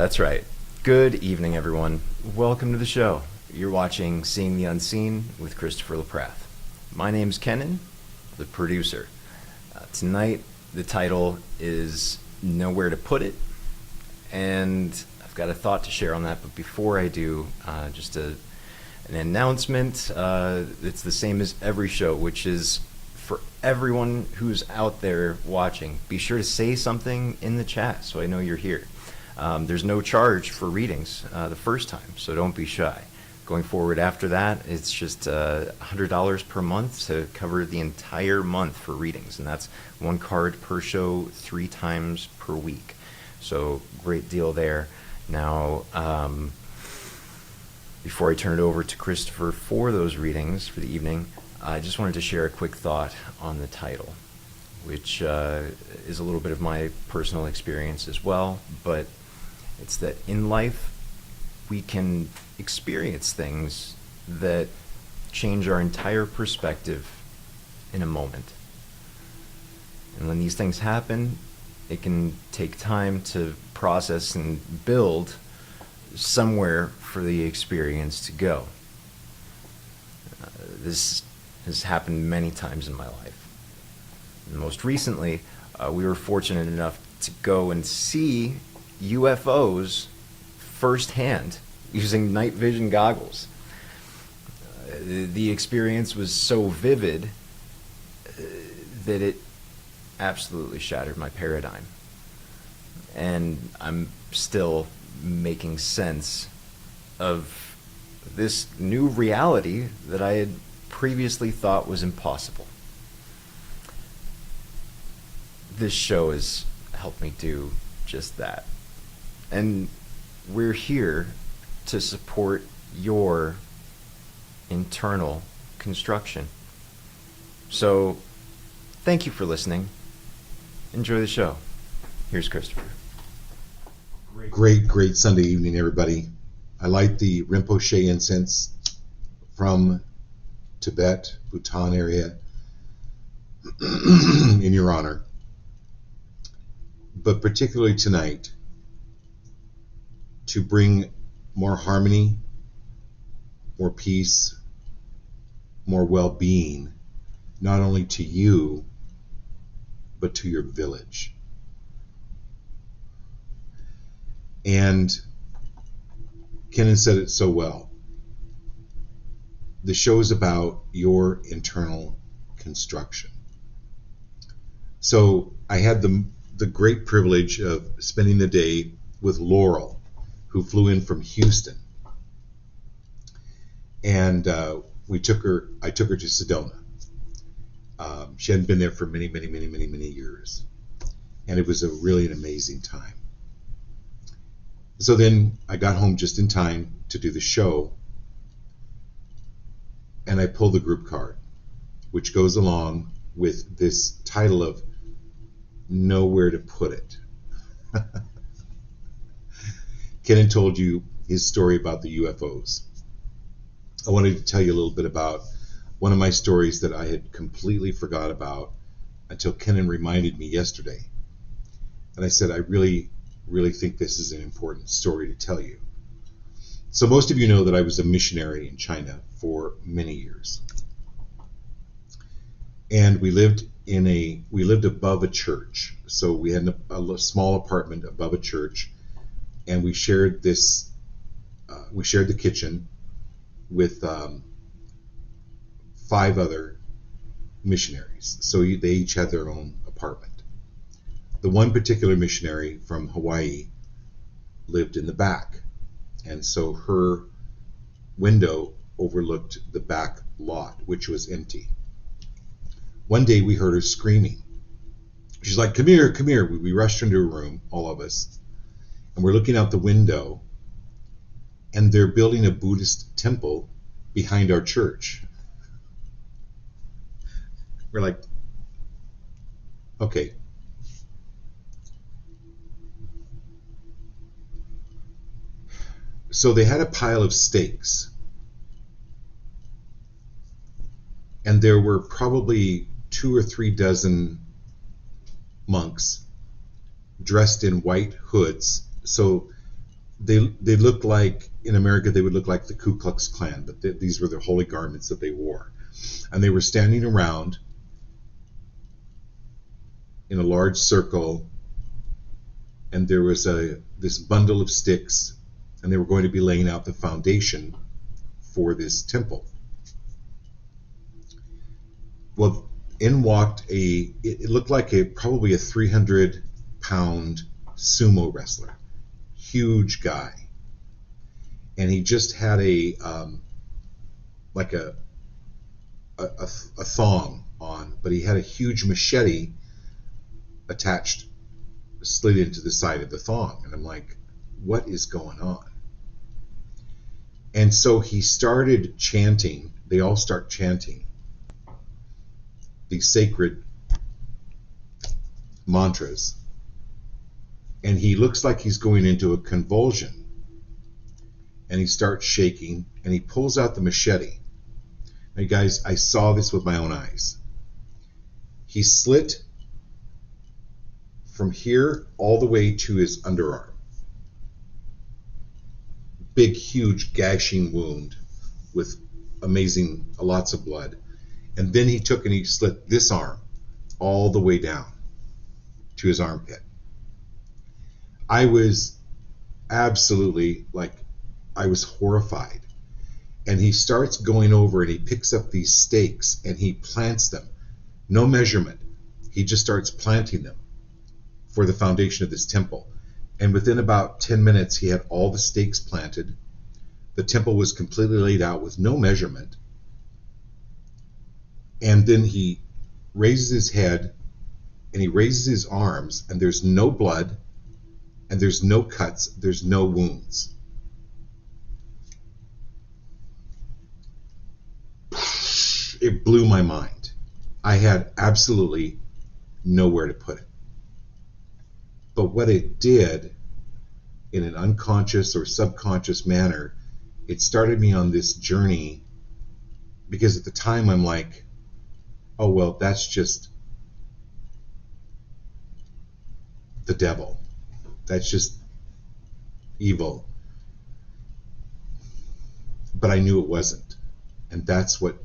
That's right. Good evening, everyone. Welcome to the show. You're watching Seeing the Unseen with Christopher LaPrath. My name's Kenan, the producer. Tonight, the title is Nowhere to Put It, and I've got a thought to share on that, but before I do, an announcement. It's the same as every show, which is for everyone who's out there watching, be sure to say something in the chat so I know you're here. There's no charge for readings the first time, so don't be shy. Going forward after that, it's just $100 per month to cover the entire month for readings, and that's one card per show 3 times per week. So great deal there. Now, before I turn it over to Christopher for those readings for the evening, I just wanted to share a quick thought on the title, which is a little bit of my personal experience as well, but it's that in life we can experience things that change our entire perspective in a moment. And when these things happen, it can take time to process and build somewhere for the experience to go. This has happened many times in my life. And most recently, we were fortunate enough to go and see UFOs firsthand using night vision goggles. The experience was so vivid that it absolutely shattered my paradigm. And I'm still making sense of this new reality that I had previously thought was impossible. This show has helped me do just that. And we're here to support your internal construction. So, thank you for listening. Enjoy the show. Here's Christopher. Great Sunday evening, everybody. I light the Rinpoche incense from Tibet, Bhutan area in your honor. But particularly tonight, to bring more harmony, more peace, more well-being, not only to you, but to your village. And Kenan said it so well. The show is about your internal construction. So I had the great privilege of spending the day with Laurel, who flew in from Houston. And I took her to Sedona. She hadn't been there for many years. And it was really an amazing time. So then I got home just in time to do the show. And I pulled the group card, which goes along with this title of Nowhere to Put It. Kenan told you his story about the UFOs. I wanted to tell you a little bit about one of my stories that I had completely forgot about until Kenan reminded me yesterday. And I said, I really think this is an important story to tell you. So most of you know that I was a missionary in China for many years. And we lived above a church. So we had a small apartment above a church, and we shared the kitchen with 5 other missionaries. So they each had their own apartment. The one particular missionary from Hawaii lived in the back, and so her window overlooked the back lot, which was empty. One day we heard her screaming. She's like, come here. We rushed into her room, all of us, and we're looking out the window, and they're building a Buddhist temple behind our church. We're like, okay. So they had a pile of stakes, and there were probably 2 or 3 dozen monks dressed in white hoods. So they looked like, in America they would look like the Ku Klux Klan, but these were the holy garments that they wore, and they were standing around in a large circle, and there was this bundle of sticks, and they were going to be laying out the foundation for this temple. Well, in walked it looked like probably a 300-pound sumo wrestler, huge guy, and he just had a thong on, but he had a huge machete attached, slid into the side of the thong, and I'm like, what is going on? And so he started chanting. They all start chanting these sacred mantras, and he looks like he's going into a convulsion, and he starts shaking, and he pulls out the machete. Now, guys, I saw this with my own eyes. He slit from here all the way to his underarm. Big, huge, gashing wound with lots of blood. And then he took and he slit this arm all the way down to his armpit. I was absolutely, I was horrified. And he starts going over and he picks up these stakes and he plants them. No measurement. He just starts planting them for the foundation of this temple. And within about 10 minutes, he had all the stakes planted. The temple was completely laid out with no measurement. And then he raises his head and he raises his arms, and there's no blood, and there's no cuts, there's no wounds. It blew my mind. I had absolutely nowhere to put it. But what it did, in an unconscious or subconscious manner, it started me on this journey, because at the time I'm like, oh, well, that's just the devil. That's just evil. But I knew it wasn't. And that's what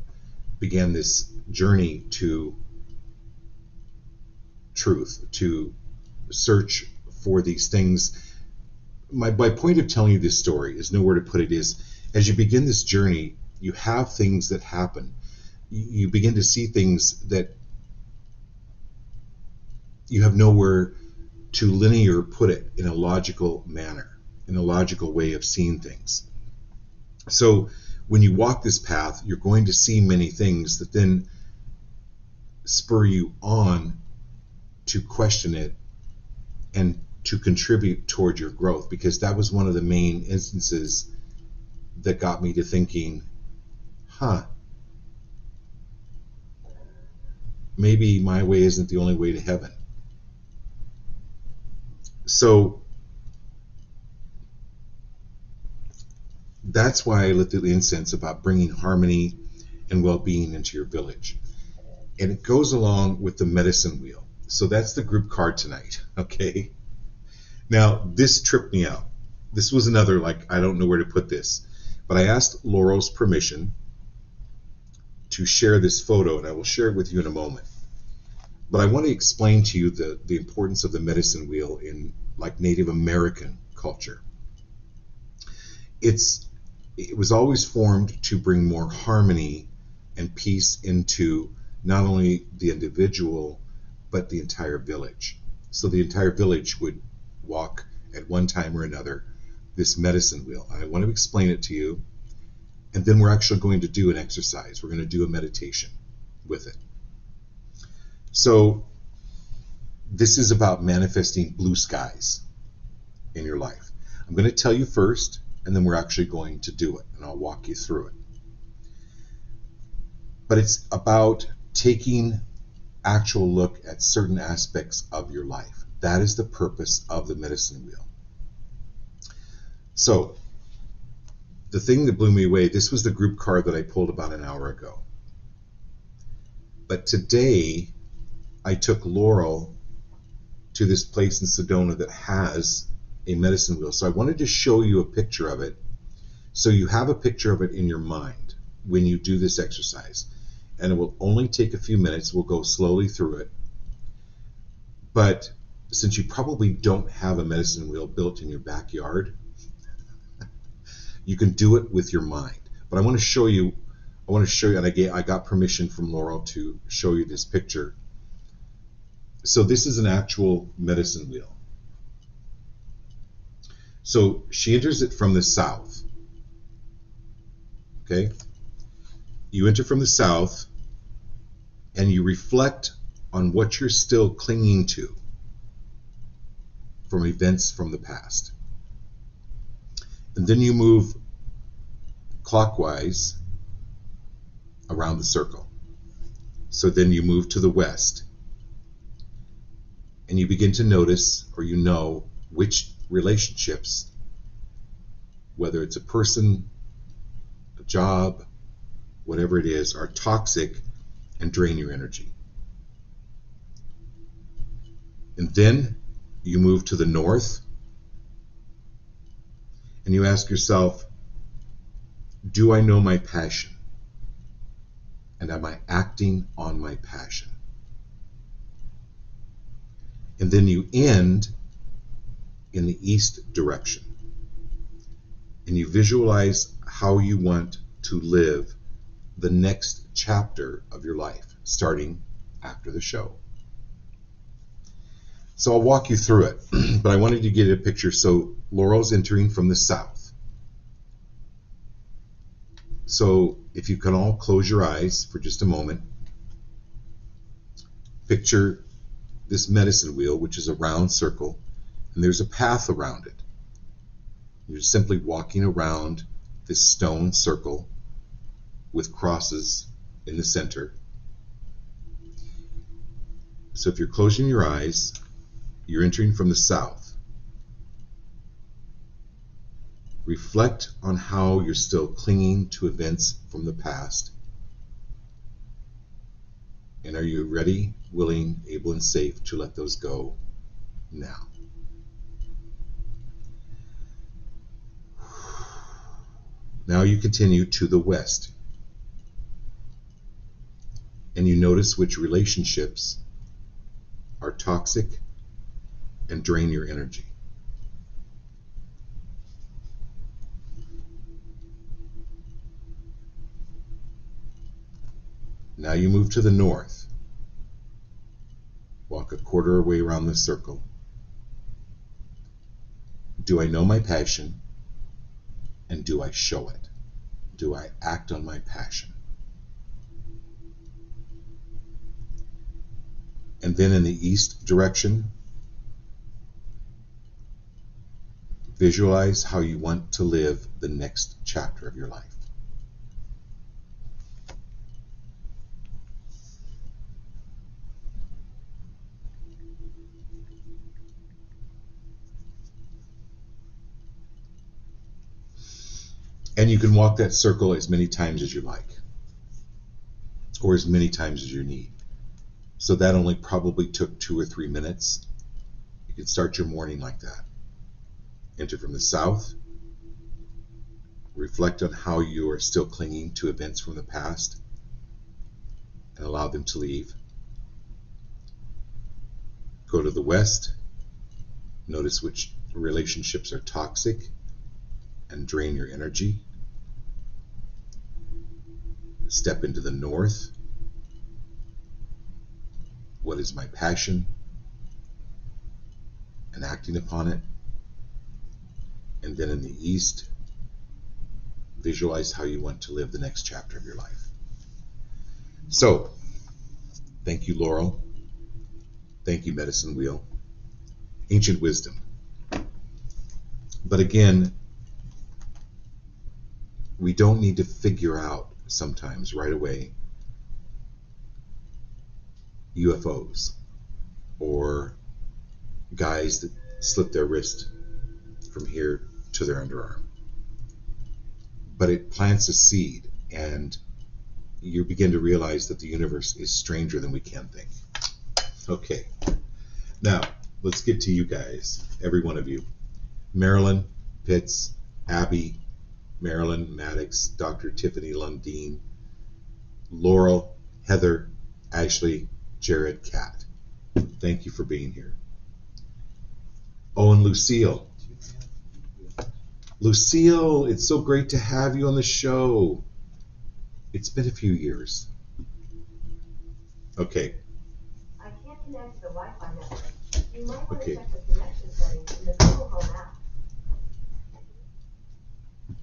began this journey to truth, to search for these things. My point of telling you this story is nowhere to put it is, as you begin this journey, you have things that happen. You begin to see things that you have nowhere to linear put it in a logical manner, in a logical way of seeing things. So when you walk this path, you're going to see many things that then spur you on to question it and to contribute toward your growth, because that was one of the main instances that got me to thinking, maybe my way isn't the only way to heaven. So that's why I lit the incense, about bringing harmony and well-being into your village. And it goes along with the medicine wheel. So that's the group card tonight, okay? Now, this tripped me out. This was another, I don't know where to put this. But I asked Laurel's permission to share this photo, and I will share it with you in a moment. But I want to explain to you the importance of the medicine wheel in Native American culture. It was always formed to bring more harmony and peace into not only the individual, but the entire village. So the entire village would walk at one time or another this medicine wheel. I want to explain it to you, and then we're actually going to do an exercise. We're going to do a meditation with it. So this is about manifesting blue skies in your life. I'm going to tell you first, and then we're actually going to do it, and I'll walk you through it. But it's about taking actual look at certain aspects of your life. That is the purpose of the medicine wheel. So the thing that blew me away, this was the group card that I pulled about an hour ago. But today I took Laurel to this place in Sedona that has a medicine wheel. So I wanted to show you a picture of it, so you have a picture of it in your mind when you do this exercise. And it will only take a few minutes. We'll go slowly through it. But since you probably don't have a medicine wheel built in your backyard, you can do it with your mind. But I want to show you, and I got permission from Laurel to show you this picture. So this is an actual medicine wheel. So she enters it from the south. Okay? You enter from the south, and you reflect on what you're still clinging to from events from the past. And then you move clockwise around the circle. So then you move to the west, and you begin to notice, or you know, which relationships, whether it's a person, a job, whatever it is, are toxic and drain your energy. And then you move to the north, and you ask yourself, do I know my passion? And am I acting on my passion? And then you end in the east direction, and you visualize how you want to live the next chapter of your life, starting after the show. So I'll walk you through it, but I wanted to get a picture. So Laurel's entering from the south. So if you can all close your eyes for just a moment, picture this medicine wheel, which is a round circle, and there's a path around it. You're simply walking around this stone circle with crosses in the center. So if you're closing your eyes, you're entering from the south. Reflect on how you're still clinging to events from the past. And are you ready, willing, able, and safe to let those go now? Now you continue to the west, and you notice which relationships are toxic and drain your energy. Now you move to the north. Walk a quarter way around the circle. Do I know my passion? And do I show it? Do I act on my passion? And then in the east direction, visualize how you want to live the next chapter of your life. And you can walk that circle as many times as you like, or as many times as you need. So that only probably took 2 or 3 minutes. You can start your morning like that. Enter from the south. Reflect on how you are still clinging to events from the past and allow them to leave. Go to the west. Notice which relationships are toxic and drain your energy. Step into the north. What is my passion? And acting upon it. And then in the east, visualize how you want to live the next chapter of your life. So, thank you, Laurel. Thank you, Medicine Wheel. Ancient wisdom. But again, we don't need to figure out sometimes right away UFOs or guys that slip their wrist from here to their underarm. But it plants a seed, and you begin to realize that the universe is stranger than we can think. Okay, now let's get to you guys, every one of you. Marilyn Pitts, Abby, Marilyn Maddox, Dr. Tiffany Lundeen, Laurel, Heather, Ashley, Jared, Kat. Thank you for being here. Oh, and Lucille. Lucille, it's so great to have you on the show. It's been a few years. Okay. I can't connect to the Wi-Fi network. You might want to Okay. check the connection settings in the Google Home app.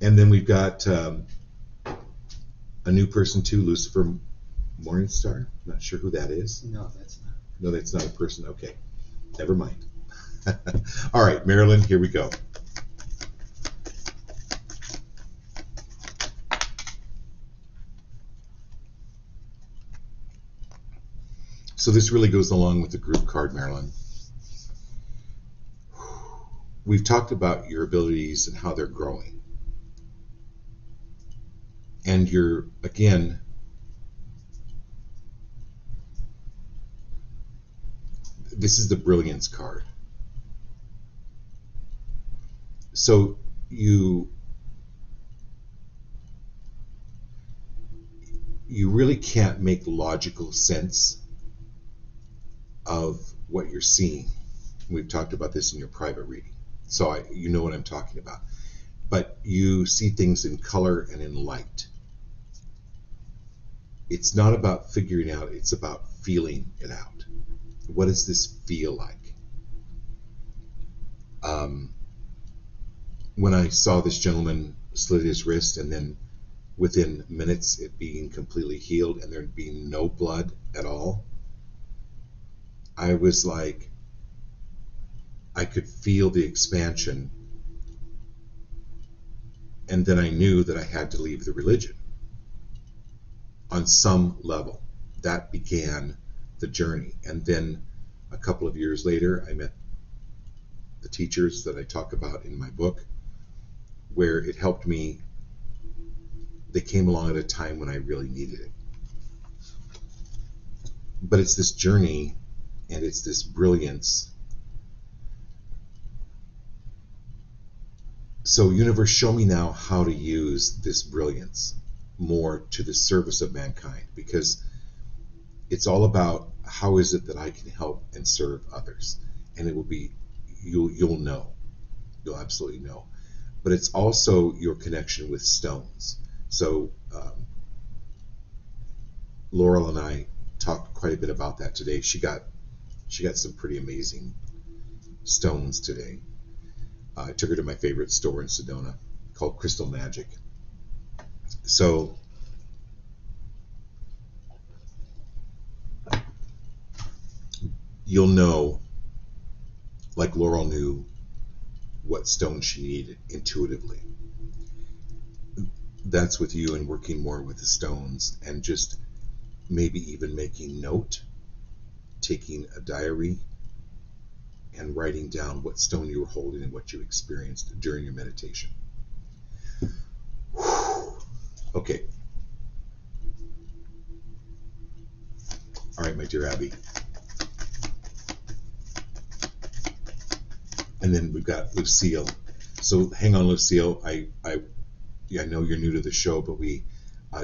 And then we've got a new person too, Lucifer Morningstar. Not sure who that is. No, that's not. No, that's not a person. Okay. Never mind. All right, Marilyn, here we go. So this really goes along with the group card, Marilyn. We've talked about your abilities and how they're growing. And you're, again, this is the brilliance card. So you really can't make logical sense of what you're seeing. We've talked about this in your private reading, so you know what I'm talking about. But you see things in color and in light. It's not about figuring out, it's about feeling it out. What does this feel like? When I saw this gentleman slit his wrist and then within minutes it being completely healed and there being no blood at all, I was like, I could feel the expansion, and then I knew that I had to leave the religion. On some level, that began the journey. And then a couple of years later, I met the teachers that I talk about in my book, where it helped me. They came along at a time when I really needed it. But it's this journey, and it's this brilliance. So universe, show me now how to use this brilliance more to the service of mankind, because it's all about how is it that I can help and serve others. And it will be, you'll know, you'll absolutely know. But it's also your connection with stones. So Laurel and I talked quite a bit about that today. She got some pretty amazing stones today. I took her to my favorite store in Sedona called Crystal Magic. So you'll know, like Laurel knew what stone she needed intuitively. That's with you and working more with the stones, and just maybe even making note, taking a diary and writing down what stone you were holding and what you experienced during your meditation. Okay. All right, my dear Abby. And then we've got Lucille. So hang on, Lucille. I know you're new to the show, but we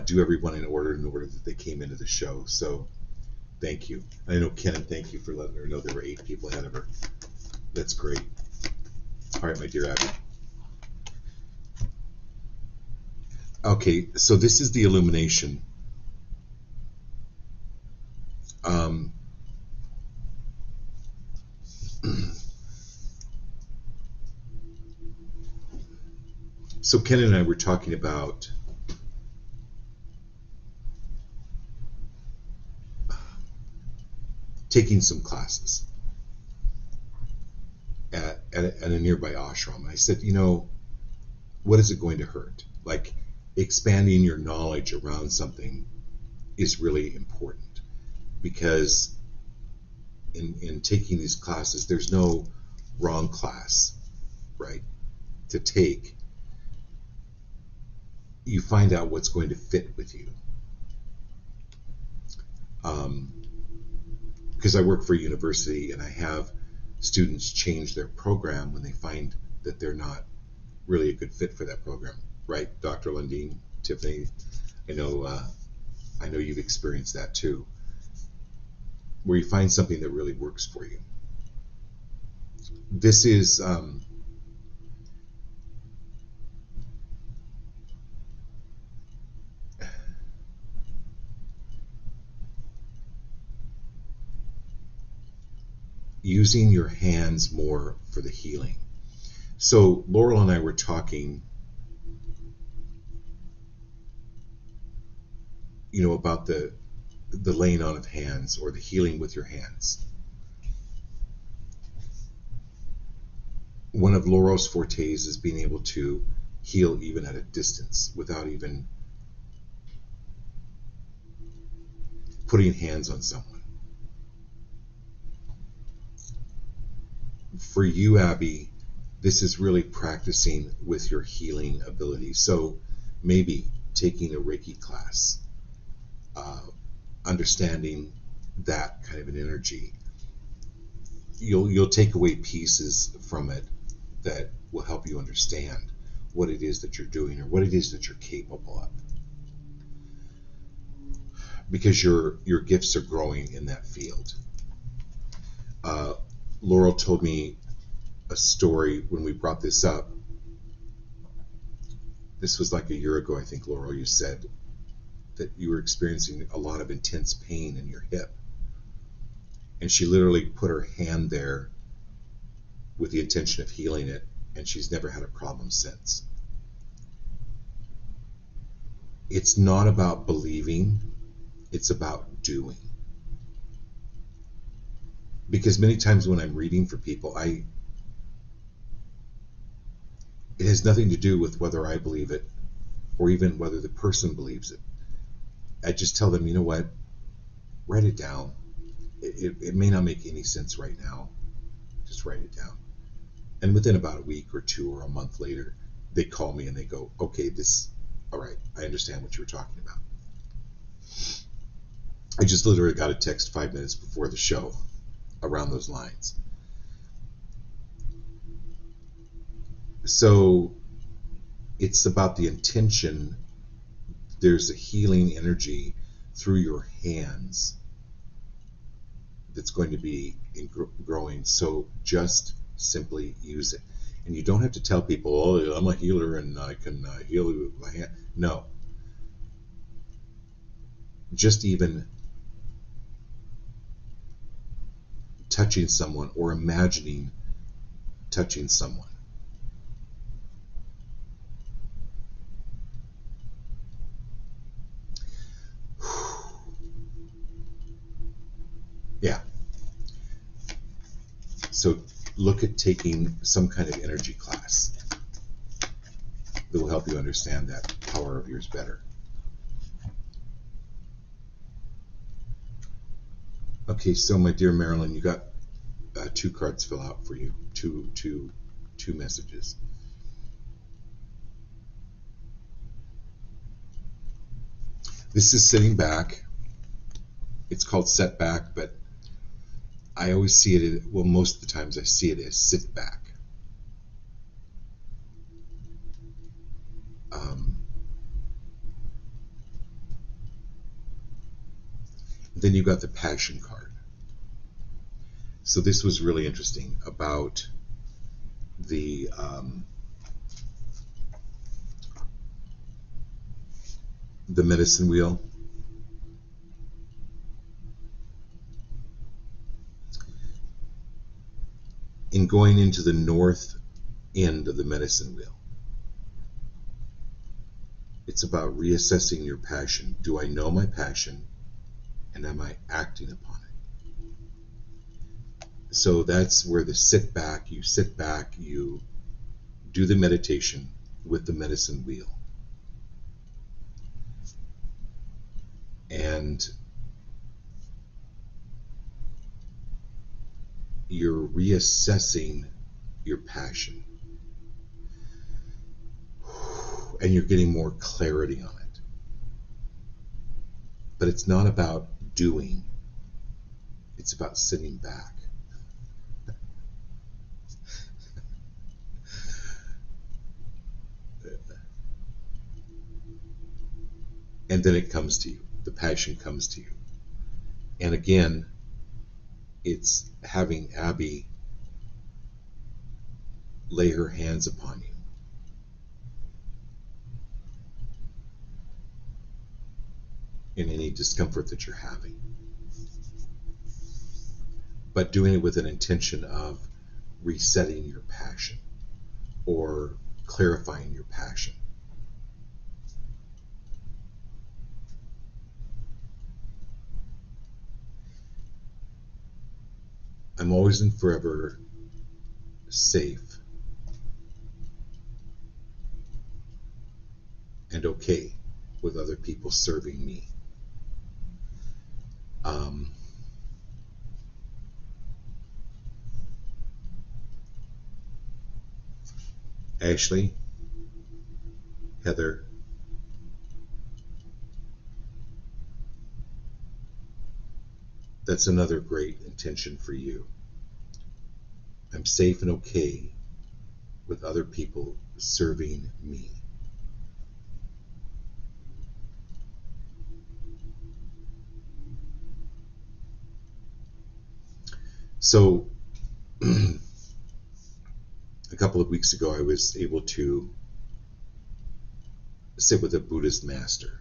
do everyone in order that they came into the show. So thank you. I know Ken, thank you for letting her know there were 8 people ahead of her. That's great. All right, my dear Abby. Okay, so this is the illumination. So Ken and I were talking about taking some classes at a nearby ashram. I said, what is it going to hurt? Like, expanding your knowledge around something is really important, because in taking these classes, there's no wrong class, right, to take. You find out what's going to fit with you. Because I work for a university and I have students change their program when they find that they're not really a good fit for that program, right, Dr. Lundeen, Tiffany? I know you've experienced that too, where you find something that really works for you. This is using your hands more for the healing. So Laurel and I were talking, about the laying on of hands or the healing with your hands. One of Laurel's fortes is being able to heal even at a distance without even putting hands on someone. For you, Abby, this is really practicing with your healing ability. So maybe taking a Reiki class, understanding that kind of an energy. You'll take away pieces from it that will help you understand what it is that you're doing or what it is that you're capable of. Because your gifts are growing in that field. Laurel told me a story when we brought this up. This was like a year ago, I think, Laurel, you said that you were experiencing a lot of intense pain in your hip. And she literally put her hand there with the intention of healing it, and she's never had a problem since. It's not about believing, it's about doing. Because many times when I'm reading for people, it has nothing to do with whether I believe it or even whether the person believes it. I just tell them, you know what, write it down. It may not make any sense right now. Just write it down. And within about a week or two or a month later, they call me and they go, okay, all right, I understand what you were talking about. I just literally got a text 5 minutes before the show around those lines. So it's about the intention. There's a healing energy through your hands that's going to be growing. So just simply use it. And you don't have to tell people, oh, I'm a healer and I can heal you with my hand. No. Just even touching someone or imagining touching someone. Yeah. So look at taking some kind of energy class that will help you understand that power of yours better. Okay, so my dear Marilyn, you got 2 cards fill out for you, two messages. This is sitting back. It's called setback, but I always see it, most of the times I see it as sit back. Then you got the passion card. So this was really interesting about the medicine wheel. In going into the north end of the medicine wheel, it's about reassessing your passion. Do I know my passion, and am I acting upon it? So that's where you sit back, you do the meditation with the medicine wheel. And you're reassessing your passion. And you're getting more clarity on it. But it's not about doing. It's about sitting back. And then it comes to you. The passion comes to you. And again, it's having Abby lay her hands upon you. In any discomfort that you're having. But doing it with an intention of resetting your passion or clarifying your passion. I'm always and forever safe and okay with other people serving me. Ashley, Heather, that's another great intention for you. I'm safe and okay with other people serving me. So, a couple of weeks ago, I was able to sit with a Buddhist master.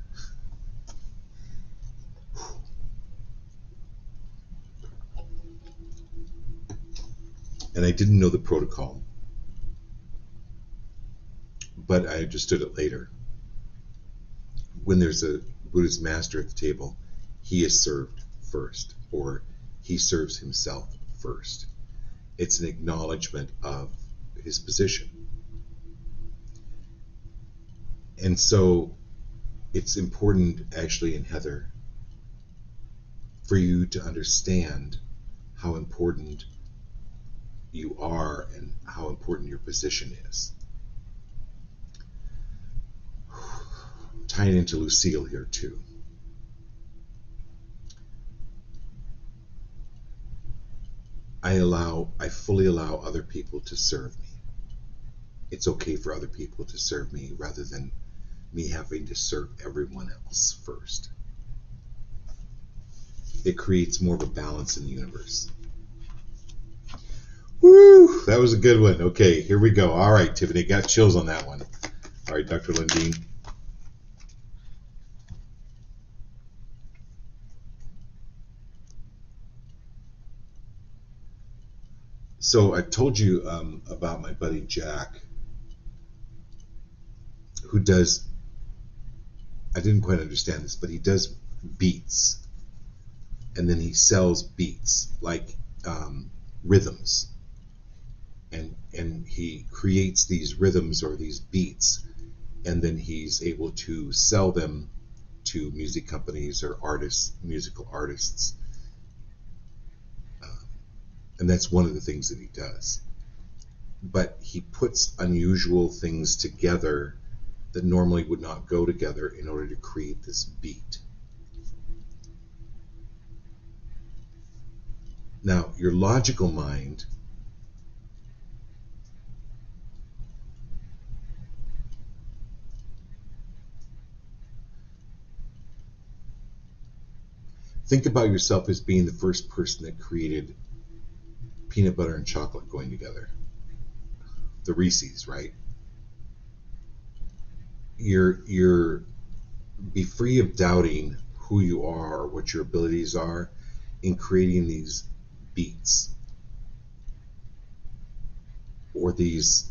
And I didn't know the protocol, but I understood it later. When there's a Buddhist master at the table, he is served first, or he serves himself first. It's an acknowledgement of his position. And so it's important, Ashley and Heather, for you to understand how important you are and how important your position is. Tying into Lucille here too. I fully allow other people to serve me. It's okay for other people to serve me rather than me having to serve everyone else first. It creates more of a balance in the universe. Woo! That was a good one. Okay, here we go. All right, Tiffany, got chills on that one. All right, Dr. Lundeen. So I told you about my buddy Jack, who does, I didn't quite understand this, but he does beats. And then he sells beats, like rhythms. And he creates these rhythms or these beats, and then he's able to sell them to music companies or artists, musical artists. And that's one of the things that he does. But he puts unusual things together that normally would not go together in order to create this beat. Now, your logical mind think about yourself as being the first person that created peanut butter and chocolate going together. The Reese's, right? You're be free of doubting who you are or what your abilities are in creating these beats or these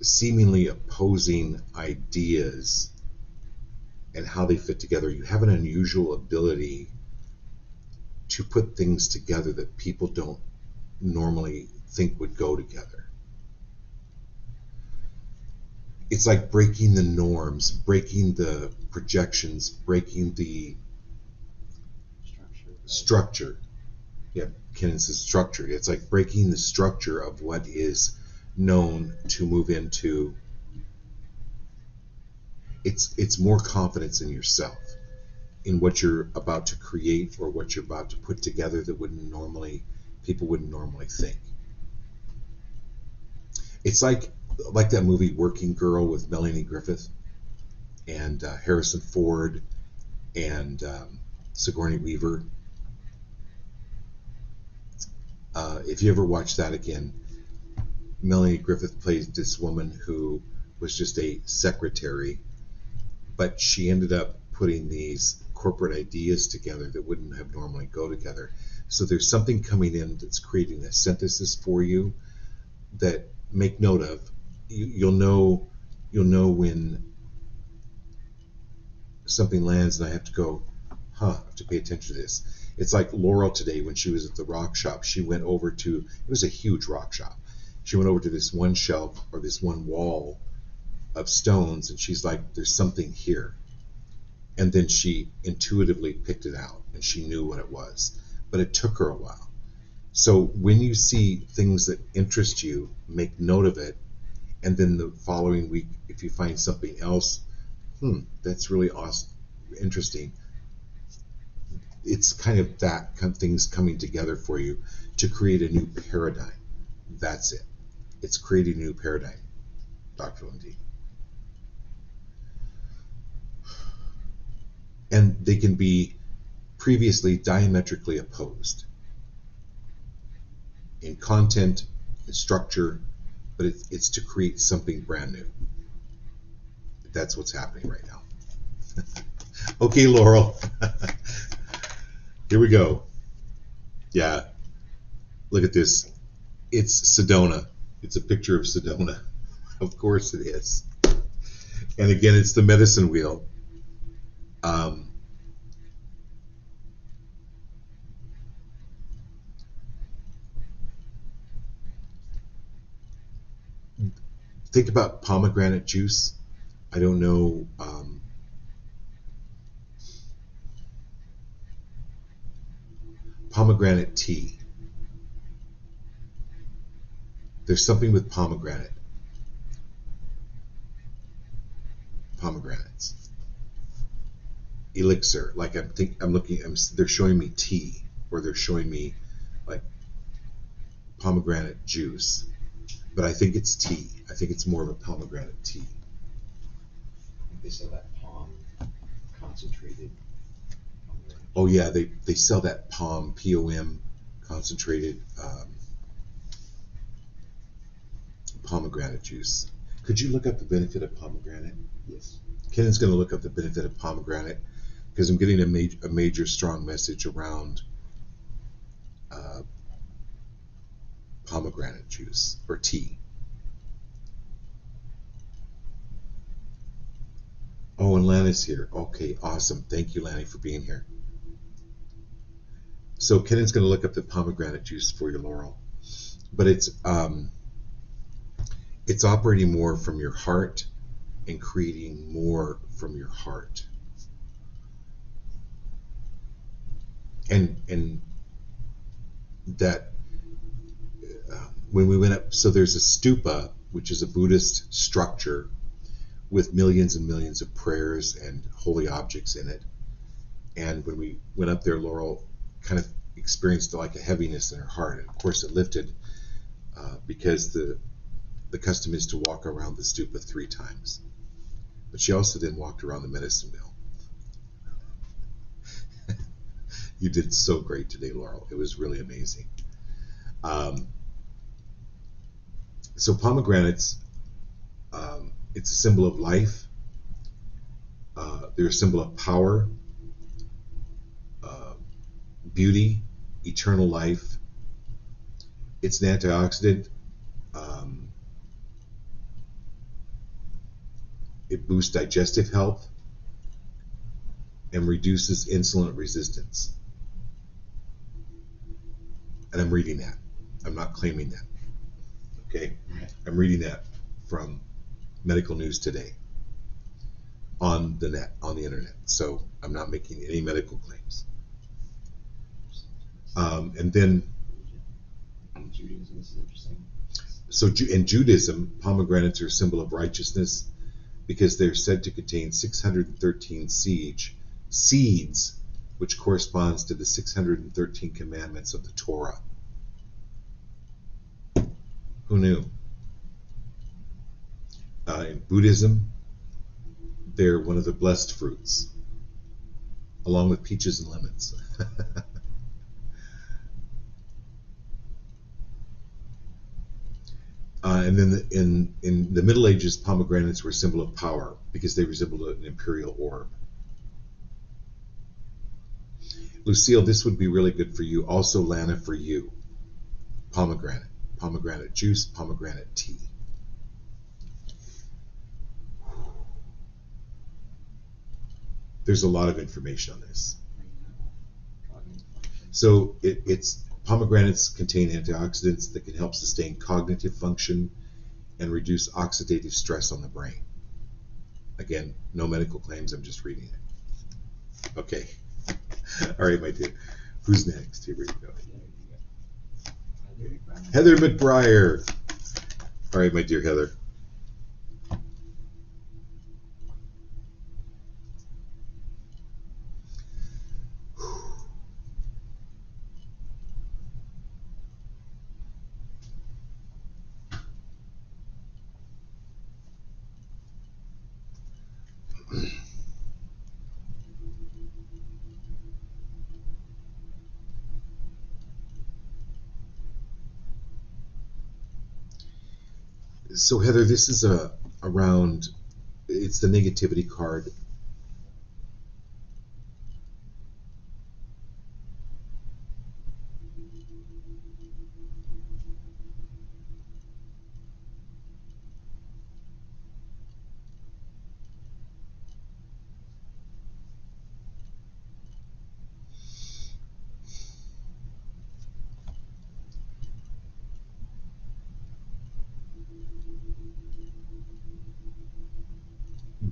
seemingly opposing ideas and how they fit together. You have an unusual ability to put things together that people don't normally think would go together. It's like breaking the norms, breaking the projections, breaking the structure. Yeah, Kenan says structure. It's like breaking the structure of what is known to move into. It's more confidence in yourself, in what you're about to create or what you're about to put together that people wouldn't normally think. It's like that movie Working Girl with Melanie Griffith. and Harrison Ford and Sigourney Weaver. If you ever watch that again, Melanie Griffith plays this woman who was just a secretary, but she ended up putting these corporate ideas together that wouldn't have normally go together. So there's something coming in that's creating a synthesis for you that make note of. You'll know when something lands, and I have to go, I have to pay attention to this. It's like Laurel today when she was at the rock shop. She went over to, it was a huge rock shop. She went over to this one shelf or this one wall of stones, and she's like, there's something here. And then she intuitively picked it out, and she knew what it was. But it took her a while. So when you see things that interest you, make note of it, and then the following week, if you find something else, that's really awesome, interesting. It's kind of that kind of things coming together for you to create a new paradigm. That's it. It's creating a new paradigm, Dr. Lundin. And they can be previously diametrically opposed in content, in structure, but it's to create something brand new. That's what's happening right now. Okay, Laurel. Here we go. Yeah. Look at this. It's Sedona. It's a picture of Sedona. Of course it is. And again, it's the medicine wheel. Think about pomegranate juice. I don't know. Pomegranate tea. There's something with pomegranates. Elixir, like they're showing me tea, or they're showing me like pomegranate juice, but I think it's tea. I think it's more of a pomegranate tea. They sell that palm concentrated. Oh yeah, they sell that POM concentrated pomegranate juice. Could you look up the benefit of pomegranate? Yes. Kennan's going to look up the benefit of pomegranate because I'm getting a major strong message around pomegranate juice or tea. Oh, and Lana's here. Okay, awesome. Thank you, Lana, for being here. So Kennan's going to look up the pomegranate juice for you, Laurel. But it's operating more from your heart and creating more from your heart. And that when we went up, so there's a stupa, which is a Buddhist structure with millions and millions of prayers and holy objects in it. And when we went up there, Laurel kind of experienced like a heaviness in her heart. And of course it lifted because the custom is to walk around the stupa 3 times. But she also then walked around the medicine wheel. You did so great today, Laurel. It was really amazing. So pomegranates, it's a symbol of life. They're a symbol of power, beauty, eternal life. It's an antioxidant. It boosts digestive health and reduces insulin resistance. And I'm reading that. I'm not claiming that. Okay? I'm reading that from Medical News Today on the net, on the internet. So I'm not making any medical claims. And then, Judaism is interesting. so in Judaism, pomegranates are a symbol of righteousness because they're said to contain 613 seeds, which corresponds to the 613 commandments of the Torah. Who knew? In Buddhism, They're one of the blessed fruits, along with peaches and lemons. And then in the Middle Ages, pomegranates were a symbol of power because they resembled an imperial orb. Lucille, this would be really good for you. Also, Lana, for you. Pomegranate juice, pomegranate tea. There's a lot of information on this. So it's pomegranates contain antioxidants that can help sustain cognitive function and reduce oxidative stress on the brain. Again, no medical claims, I'm just reading it. Okay. All right, my dear. Who's next? Here we go. Heather McBriar. All right, my dear Heather. So Heather, this is around, it's the negativity card.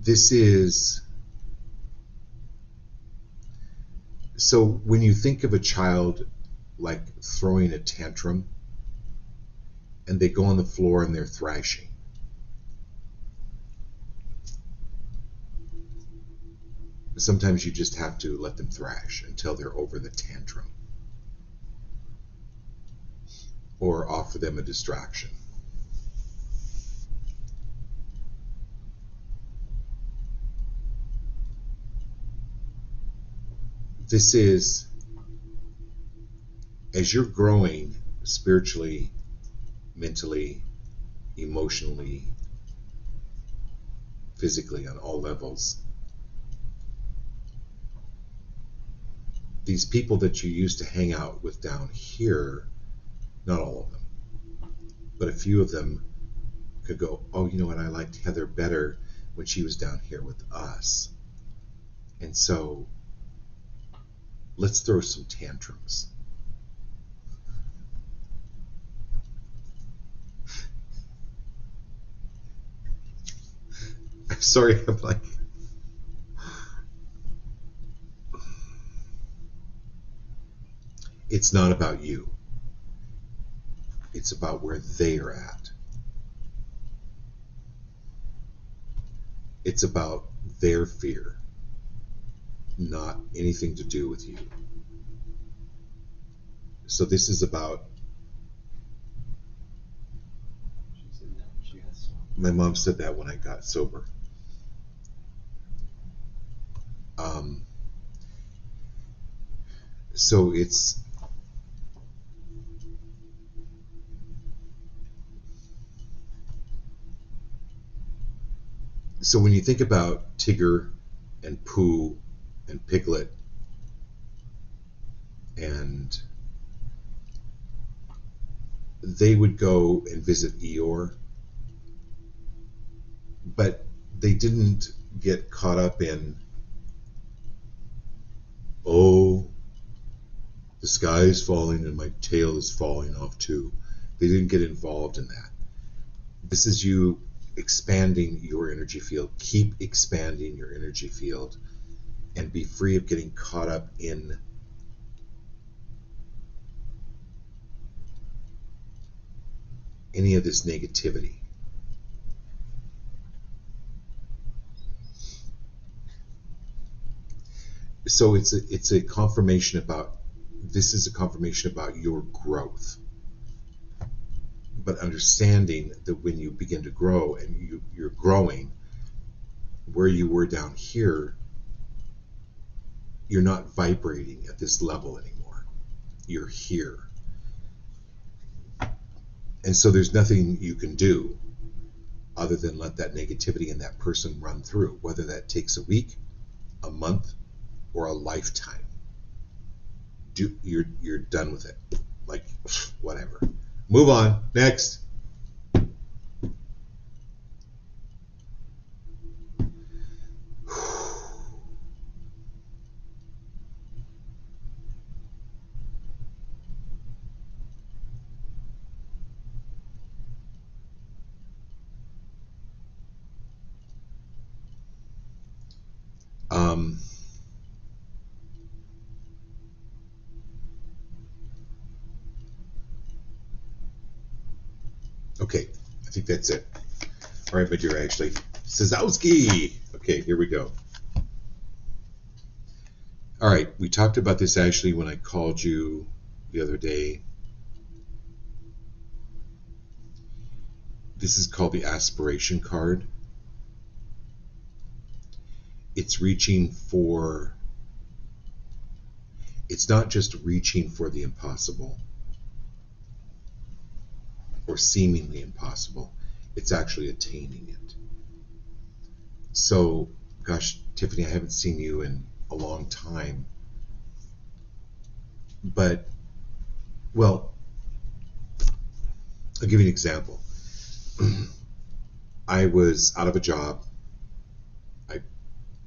This is, so when you think of a child like throwing a tantrum and they go on the floor and they're thrashing, sometimes you just have to let them thrash until they're over the tantrum or offer them a distraction. This is, as you're growing spiritually, mentally, emotionally, physically, on all levels, these people that you used to hang out with down here, not all of them, but a few of them could go, oh, you know what, I liked Heather better when she was down here with us. And so let's throw some tantrums. I'm sorry, I'm like, it's not about you. It's about where they are at. It's about their fear, not anything to do with you. So this is about, my mom said that when I got sober. So it's, so when you think about Tigger and Pooh and Piglet and they would go and visit Eeyore, but they didn't get caught up in, oh, the sky is falling and my tail is falling off too. They didn't get involved in that. This is you expanding your energy field. Keep expanding your energy field and be free of getting caught up in any of this negativity. So it's a confirmation about, this is a confirmation about your growth. But understanding that when you begin to grow and you're growing, where you were down here, you're not vibrating at this level anymore. You're here. And so there's nothing you can do other than let that negativity and that person run through, whether that takes a week, a month, or a lifetime. You're done with it. Like, whatever. Move on. Next. Okay, I think that's it. All right, my dear Ashley. Sazowski. Okay, here we go. All right, we talked about this, Ashley, when I called you the other day. This is called the aspiration card. It's not just reaching for the impossible or seemingly impossible, it's actually attaining it. So, gosh, Tiffany, I haven't seen you in a long time. But, well, I'll give you an example. I was out of a job. I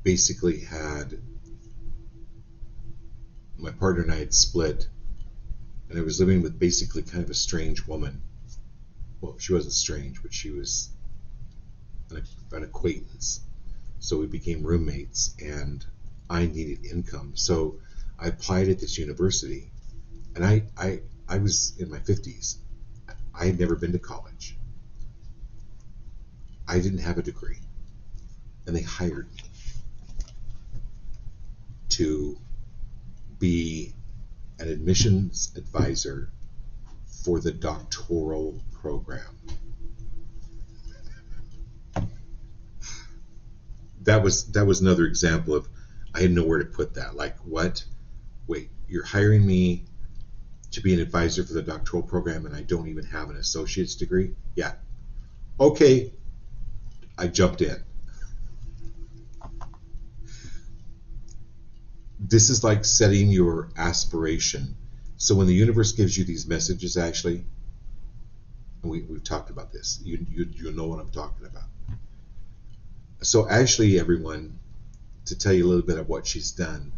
basically had, my partner and I had split, and I was living with basically kind of a strange woman. Well, she wasn't strange, but she was an acquaintance. So we became roommates, and I needed income. So I applied at this university, and I was in my 50s. I had never been to college. I didn't have a degree, and they hired me to be an admissions advisor for the doctoral program. That was another example of, I had nowhere to put that. Like, what? Wait, you're hiring me to be an advisor for the doctoral program and I don't even have an associate's degree? Yeah. Okay. I jumped in. This is like setting your aspiration. So when the universe gives you these messages, actually, and we've talked about this, you know what I'm talking about. So Ashley, everyone, to tell you a little bit of what she's done,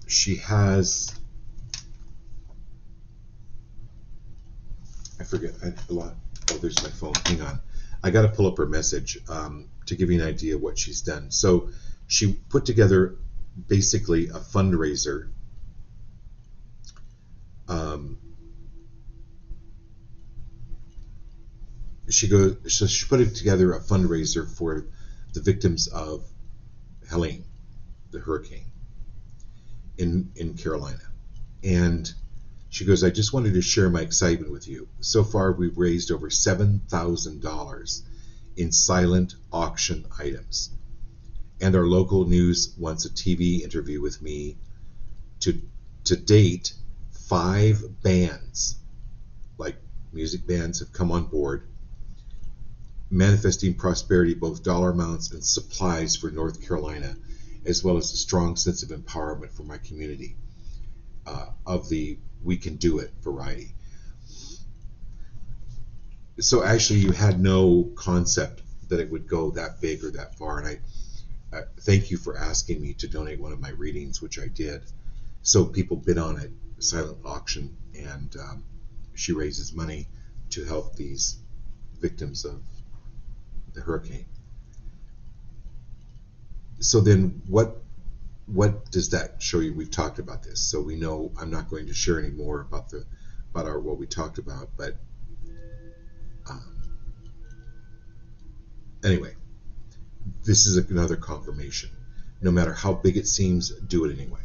she has, I forget, a lot. Oh, there's my phone. Hang on. I got to pull up her message to give you an idea of what she's done. So she put together basically a fundraiser. She put together a fundraiser for the victims of Helene, the hurricane in Carolina. And she goes, I just wanted to share my excitement with you. So far, we've raised over $7,000 in silent auction items. And our local news wants a TV interview with me. To date, 5 bands, like music bands, have come on board, manifesting prosperity, both dollar amounts and supplies for North Carolina, as well as a strong sense of empowerment for my community, of the we can do it variety. So actually, you had no concept that it would go that big or that far, and I thank you for asking me to donate one of my readings, which I did. So people bid on it, silent auction, and she raises money to help these victims of the hurricane. So then what does that show you? We've talked about this, so we know I'm not going to share any more about what we talked about, but anyway, this is another confirmation. No matter how big it seems, do it anyway.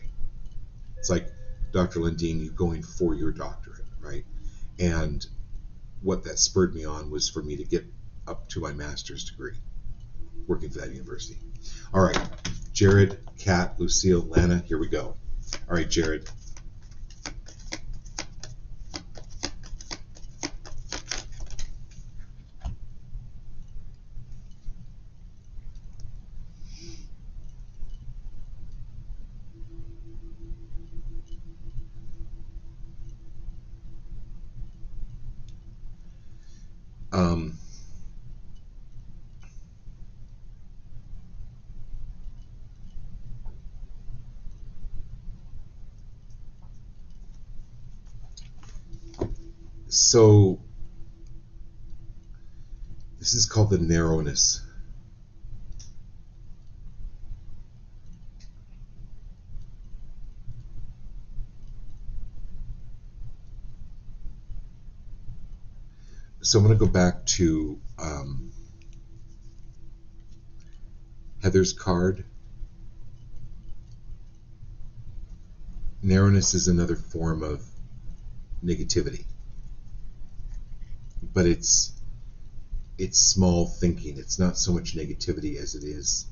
It's like Dr. Lundeen, you going for your doctorate, right? And what that spurred me on was for me to get up to my master's degree. working for that university. All right, Jared, Kat, Lucille, Lana, here we go. All right, Jared. Um, so this is called the narrowness. So I'm going to go back to Heather's card. Narrowness is another form of negativity, but it's small thinking. It's not so much negativity as it is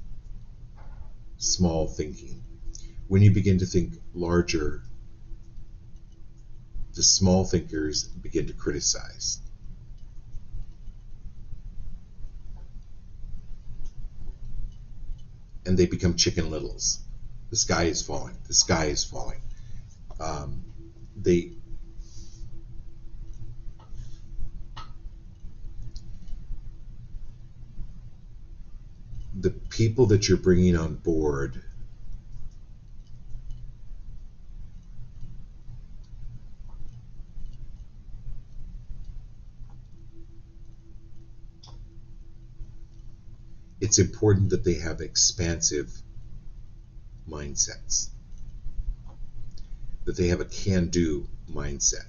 small thinking. When you begin to think larger, the small thinkers begin to criticize. And they become Chicken Littles. The sky is falling. The sky is falling. The people that you're bringing on board it's important that they have expansive mindsets, that they have a can-do mindset.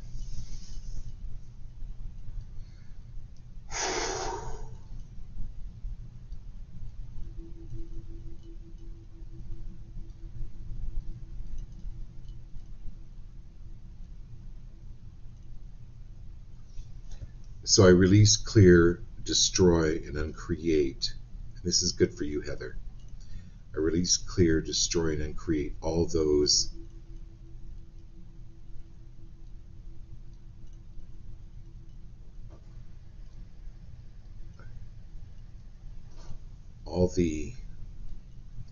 So I release, clear, destroy, and uncreate. And this is good for you, Heather. I release, clear, destroy, and uncreate all those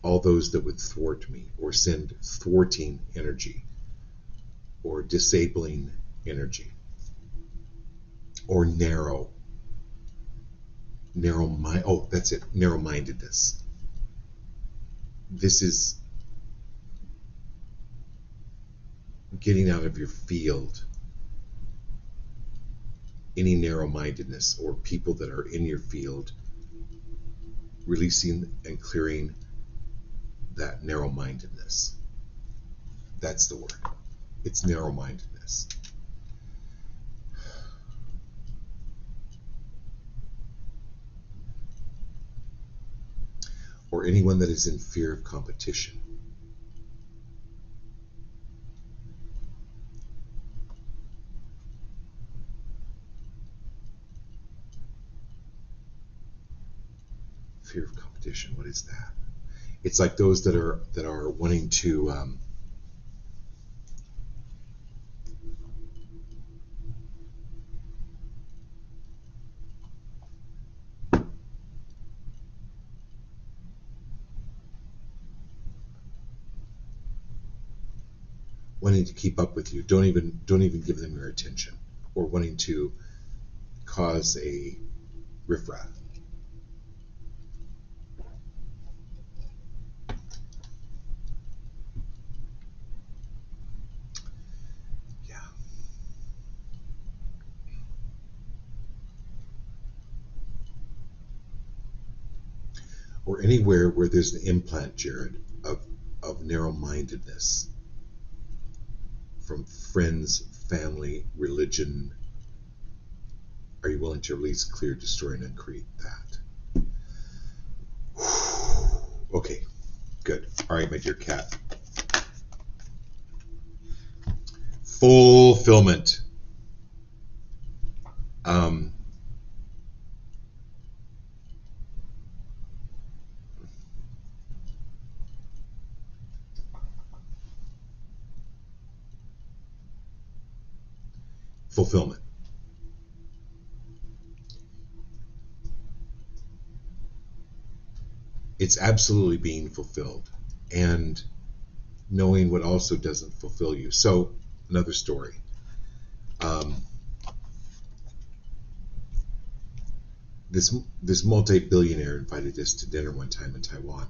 all those that would thwart me or send thwarting energy or disabling energy or narrow-mindedness. This is getting out of your field any narrow-mindedness or people that are in your field, releasing and clearing that narrow-mindedness. That's the word. It's narrow-mindedness. Or anyone that is in fear of competition. Fear of competition, what is that? It's like those that are wanting to wanting to keep up with you. Don't even give them your attention, or wanting to cause a riffraff. Yeah. Or anywhere where there's an implant, Jared, of narrow-mindedness from friends, family, religion. Are you willing to release, clear, destroy, and uncreate that? Okay, good. All right, my dear Kat. Fulfillment. fulfillment. It's absolutely being fulfilled and knowing what also doesn't fulfill you. So, another story. This multi-billionaire invited us to dinner one time in Taiwan.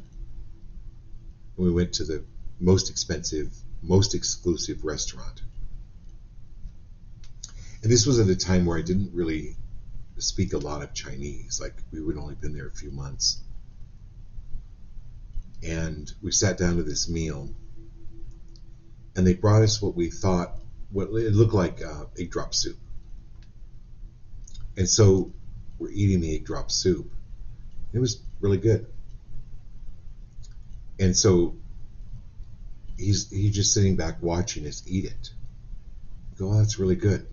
And we went to the most expensive, most exclusive restaurant. And this was at a time where I didn't really speak a lot of Chinese. Like, we would only been there a few months. And we sat down to this meal, and they brought us what we thought, what it looked like egg drop soup. And so we're eating the egg drop soup. It was really good. And so he's just sitting back watching us eat it. I go, oh, that's really good.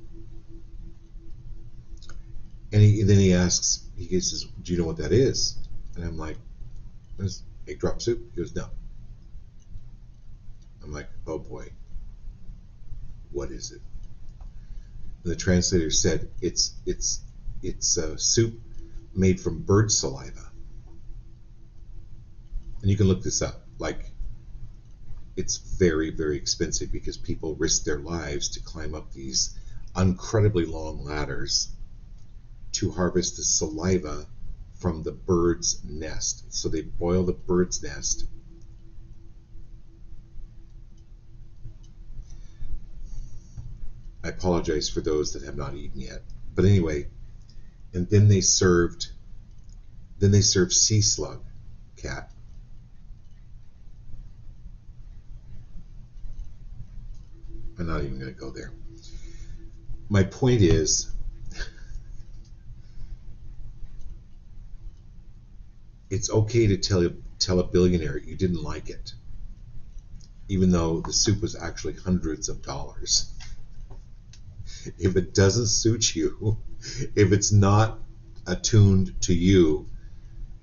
And then he asks, he says, do you know what that is? And I'm like, it's egg drop soup. He goes, no. I'm like, oh boy, what is it? And the translator said, it's soup made from bird saliva. And you can look this up. Like, it's very, very expensive because people risk their lives to climb up these incredibly long ladders to harvest the saliva from the bird's nest. So they boil the bird's nest. I apologize for those that have not eaten yet. But anyway, and then they served sea slug, cat. I'm not even going to go there. My point is, it's okay to tell a billionaire you didn't like it, even though the soup was actually hundreds of dollars. If it doesn't suit you, if it's not attuned to you,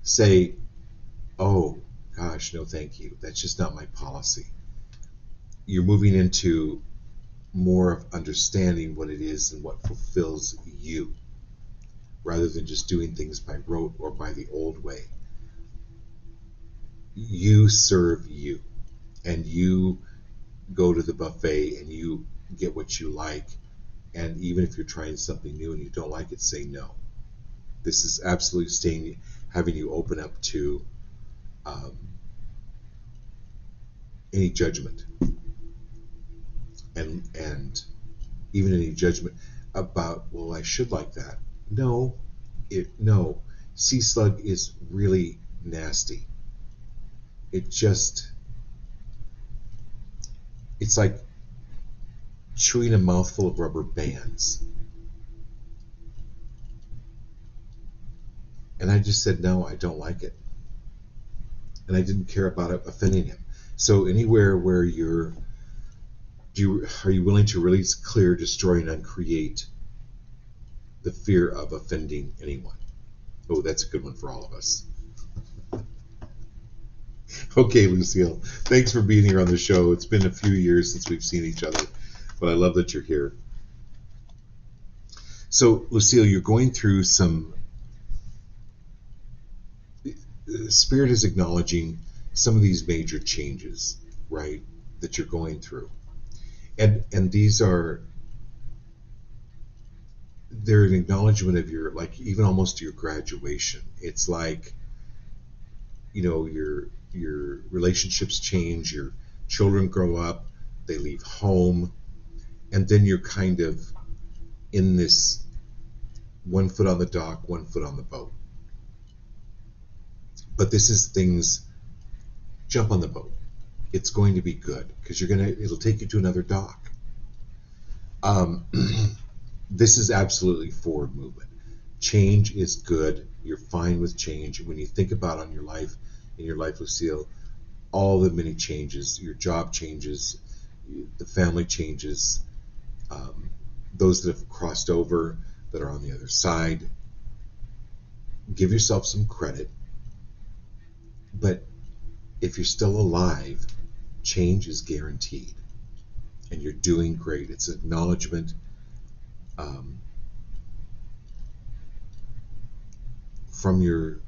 say, oh gosh, no thank you. That's just not my policy. You're moving into more of understanding what it is and what fulfills you, rather than just doing things by rote or by the old way. You serve you, and you go to the buffet and you get what you like. And even if you're trying something new and you don't like it, say no. This is absolutely having you open up to any judgment, and even any judgment about, well, I should like that. No. Sea slug is really nasty. It's like chewing a mouthful of rubber bands. And I just said, no, I don't like it. And I didn't care about it offending him. So anywhere where are you willing to release, clear, destroy, and uncreate the fear of offending anyone? Oh, that's a good one for all of us. Okay, Lucille, thanks for being here on the show. It's been a few years since we've seen each other, but I love that you're here. So, Lucille, you're going through some... Spirit is acknowledging some of these major changes, right, that you're going through. And these are... They're an acknowledgement of your, like, even almost your graduation. It's like, you know, your relationships change, your children grow up, they leave home, and then you're kind of in this one foot on the dock, one foot on the boat. But this is things, jump on the boat. It's going to be good because it'll take you to another dock. This is absolutely forward movement. Change is good. You're fine with change. When you think about in your life, Lucille, all the many changes, your job changes, the family changes, those that have crossed over, that are on the other side, give yourself some credit. But if you're still alive, change is guaranteed. And you're doing great. It's acknowledgement um, from your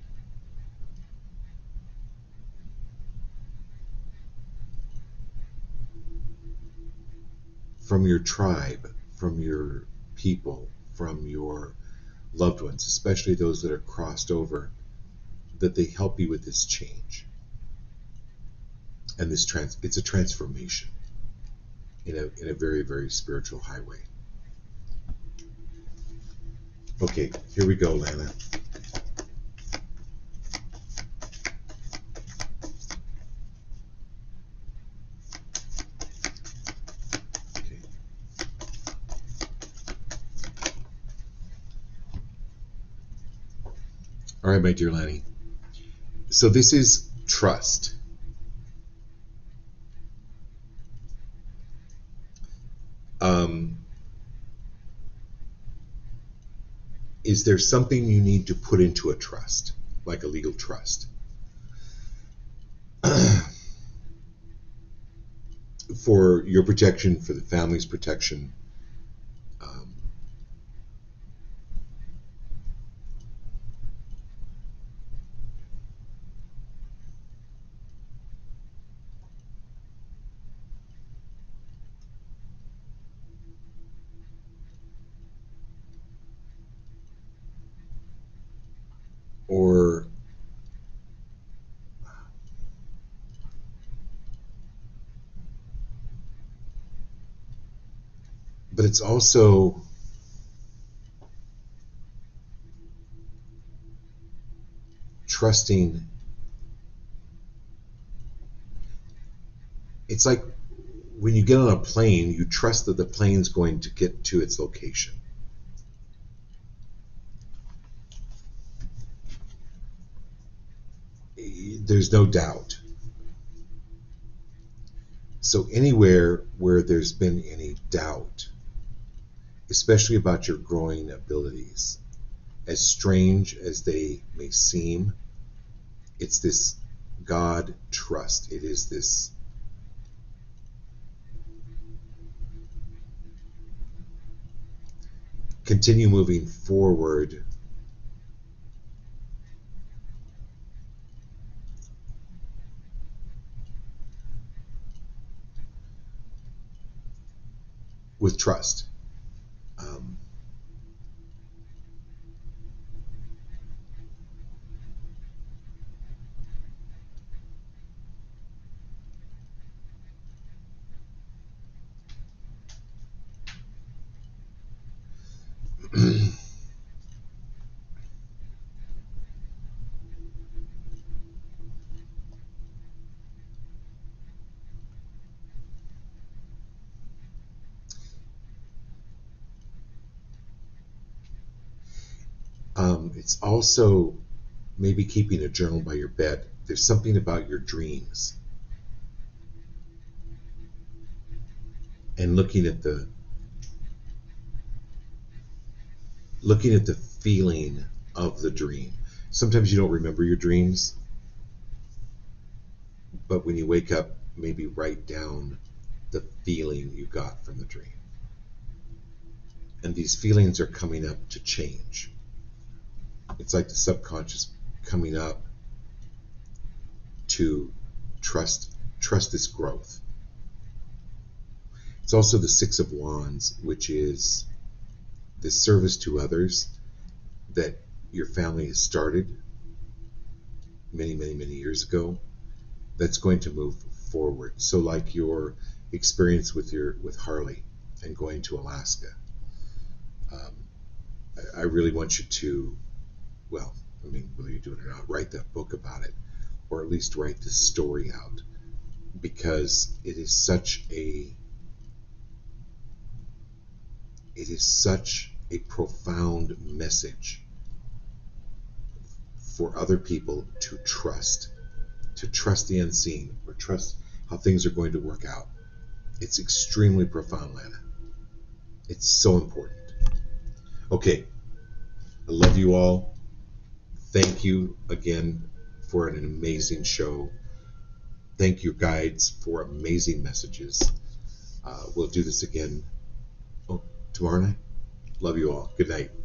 tribe, from your people, from your loved ones, especially those that are crossed over, that they help you with this change and this it's a transformation in a very, very spiritual highway. Okay, here we go, Lana. Okay. All right, my dear Lanny. So this is trust. Is there something you need to put into a trust, like a legal trust? For your protection, for the family's protection. Or but it's also trusting. It's like when you get on a plane, you trust that the plane's going to get to its location. There's no doubt. So anywhere where there's been any doubt, especially about your growing abilities, as strange as they may seem, it's this God trust. It is this continue moving forward with trust. It's also maybe keeping a journal by your bed. There's something about your dreams and looking at the feeling of the dream. Sometimes you don't remember your dreams, but when you wake up, maybe write down the feeling you got from the dream. And these feelings are coming up to change. It's like the subconscious coming up to trust this growth. It's also the Six of Wands, which is the service to others that your family has started many, many, many years ago. That's going to move forward. So like your experience with Harley and going to Alaska. I really want you to, well, I mean, whether you do it or not, write that book about it, or at least write this story out, because it is such a profound message for other people to trust the unseen, or trust how things are going to work out. It's extremely profound, Lana. It's so important. Okay, I love you all. Thank you again for an amazing show. Thank you, guides, for amazing messages. We'll do this again tomorrow night. Love you all. Good night.